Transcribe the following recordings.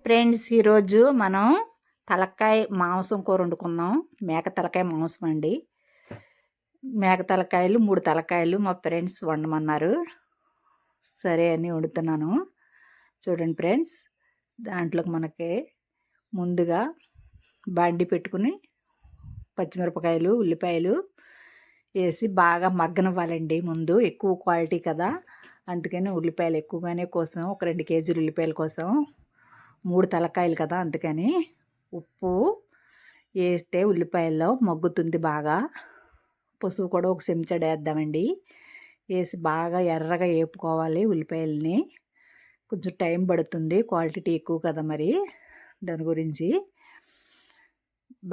Friends, ఈరోజు మనం తలకాయ మాంసం కూర వండుకుందాం. మేక తలకాయ మాంసం అండి. మేక తలకాయలు 3 తలకాయలు మా ఫ్రెండ్స్ వండమన్నారు. సరే అని వండుతున్నాను. చూడండి ఫ్రెండ్స్, దాంట్లోకి మనకి ముందుగా బండి పెట్టుకుని పచ్చిమిరపకాయలు, ఉల్లిపాయలు వేసి బాగా మగ్గనివ్వాలండి. ముందు ఎక్కువ క్వాలిటీ కదా, అందుకని ఉల్లిపాయలు ఎక్కువగానే కోసం, ఒక 2 కేజీలు ఉల్లిపాయల కోసం 3 తలకాయలు కదా, అందుకని ఉప్పు వేస్తే ఉల్లిపాయల్లో మగ్గుతుంది బాగా. పసుపు కూడా ఒక చెంచాడు వేద్దామండి. వేసి బాగా ఎర్రగా వేపుకోవాలి ఉల్లిపాయలని. కొంచెం టైం పడుతుంది, క్వాలిటీ ఎక్కువ కదా, మరి దాని గురించి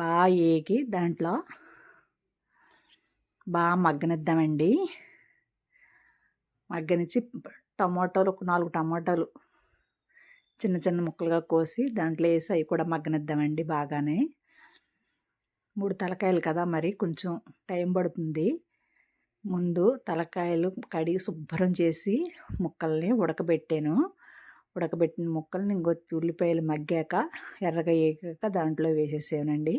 బాగా వేగి దాంట్లో బాగా మగ్గనిద్దామండి. మగ్గనిచ్చి టమాటాలు, ఒక 4 టమాటాలు చిన్న చిన్న ముక్కలుగా కోసి దాంట్లో వేసి అవి కూడా మగ్గనిద్దామండి బాగానే. 3 తలకాయలు కదా, మరి కొంచెం టైం పడుతుంది. ముందు తలకాయలు కడిగి శుభ్రం చేసి ముక్కల్ని ఉడకబెట్టాను. ఉడకబెట్టిన ముక్కల్ని ఉల్లిపాయలు మగ్గాక ఎర్రగా వేగాక దాంట్లో వేసేసానండి.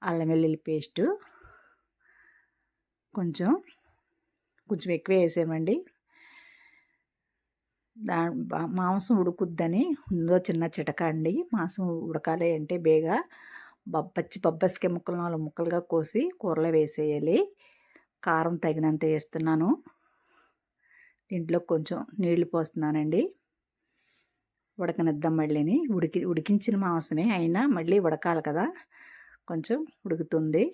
అల్లం వెల్లుల్లి పేస్టు కొంచెం ఎక్కువ వేసామండి. మాంసం ఉడుకుద్దని ఉందో చిన్న చిటక అండి. మాంసం ఉడకాలి అంటే బేగా పచ్చి బొబ్బస్కాయ ముక్కలు 4 ముక్కలుగా కోసి కూరలో వేసేయాలి. కారం తగినంత వేస్తున్నాను. దీంట్లో కొంచెం నీళ్లు పోస్తున్నానండి. ఉడకనిద్దాం. మళ్ళీని ఉడికించిన మాంసమే అయినా మళ్ళీ ఉడకాలి కదా, కొంచెం ఉడుకుతుంది,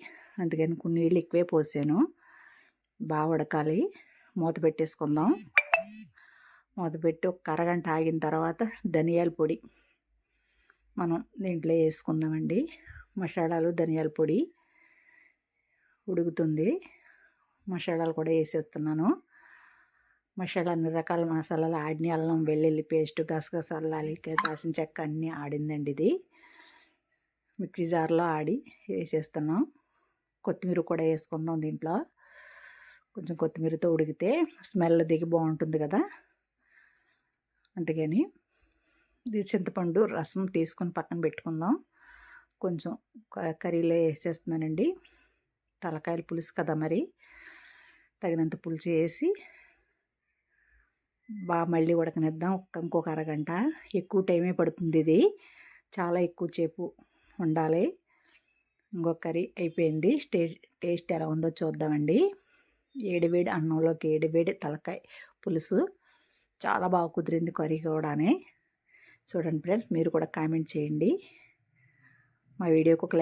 అందుకని కొన్ని నీళ్ళు ఎక్కువే పోసాను. బాగా ఉడకాలి. మూత పెట్టేసుకుందాం. మూత పెట్టి ఒక అరగంట ఆగిన తర్వాత ధనియాల పొడి మనం దీంట్లో వేసుకుందామండి. మసాలాలు, ధనియాల పొడి ఉడుకుతుంది. మసాలాలు కూడా వేసేస్తున్నాను. మసాలా అన్ని రకాల మసాలాలు ఆడిని, అల్లం వెల్లుల్లి పేస్ట్, గసగసాలు, దాల్చిన చెక్క అన్నీ ఆడిందండి. ఇది మిక్సీ జార్లో ఆడి వేసేస్తున్నాం. కొత్తిమీర కూడా వేసుకుందాం. దీంట్లో కొంచెం కొత్తిమీరతో ఉడికితే స్మెల్ దిగి బాగుంటుంది కదా, అందుకని ఇది చింతపండు రసం తీసుకొని పక్కన పెట్టుకుందాం. కొంచెం కర్రీలో వేసేస్తున్నానండి. తలకాయల పులుసు కదా, మరి తగినంత పులుసు వేసి బాగా మళ్ళీ ఉడకనిద్దాం. ఇంకొక అరగంట. ఎక్కువ టైమే పడుతుంది. ఇది చాలా ఎక్కువ సేపు ఉండాలి. ఇంకొక కర్రీ అయిపోయింది. టేస్ట్ ఎలా ఉందో చూద్దామండి. ఏడివేడి అన్నంలోకి ఏడివేడి తలకాయ పులుసు చాలా బాగా కుదిరింది. కర్రీ కూడానే చూడండి ఫ్రెండ్స్, మీరు కూడా కామెంట్ చేయండి. మా వీడియోకి ఒక